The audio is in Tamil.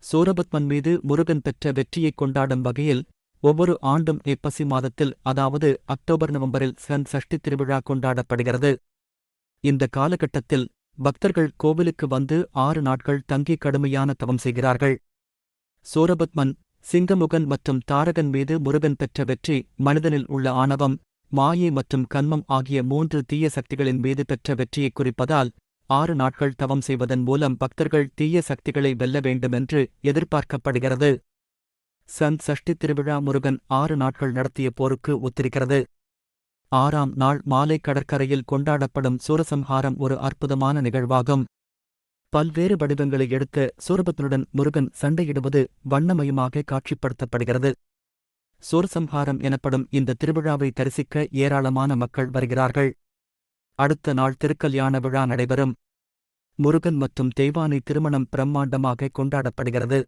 சூரபத்மன் மீது முருகன் பெற்ற வெற்றியைக் கொண்டாடும் வகையில் ஒவ்வொரு ஆண்டும் ஐப்பசி மாதத்தில் அதாவது அக்டோபர்-நவம்பரில் சஷ்டி திருவிழா கொண்டாடப்படுகிறது. இந்த காலகட்டத்தில் பக்தர்கள் கோவிலுக்கு வந்து 6 நாட்கள் தங்கி கடுமையான தவம் செய்கிறார்கள். சூரபத்மன், சிங்கமுகன் மற்றும் தாரகன் மீது முருகன் பெற்ற வெற்றி மனிதனில் உள்ள ஆணவம், மாயை மற்றும் கன்மம் ஆகிய 3 தீய சக்திகளின் மீது பெற்ற வெற்றியைக் குறிப்பதால் 6 நாட்கள் தவம் செய்வதன் மூலம் பக்தர்கள் தீய சக்திகளை வெல்ல வேண்டுமென்று எதிர்பார்க்கப்படுகிறது. சஷ்டி திருவிழா முருகன் 6 நாட்கள் நடத்திய போருக்கு ஒத்திருக்கிறது. 6ஆம் நாள் மாலை கடற்கரையில் கொண்டாடப்படும் சூரசம்ஹாரம் ஒரு அற்புதமான நிகழ்வாகும். பல்வேறு வடிவங்களை எடுத்த சூரபத்மனுடன் முருகன் சண்டையிடுவது வண்ணமயமாக காட்சிப்படுத்தப்படுகிறது. சூரசம்ஹாரம் எனப்படும் இந்த திருவிழாவை தரிசிக்க ஏராளமான மக்கள் வருகிறார்கள். அடுத்த நாள் திருக்கல்யாண விழா நடைபெறும். முருகன் மற்றும் தெய்வானை திருமணம் பிரம்மாண்டமாக கொண்டாடப்படுகிறது.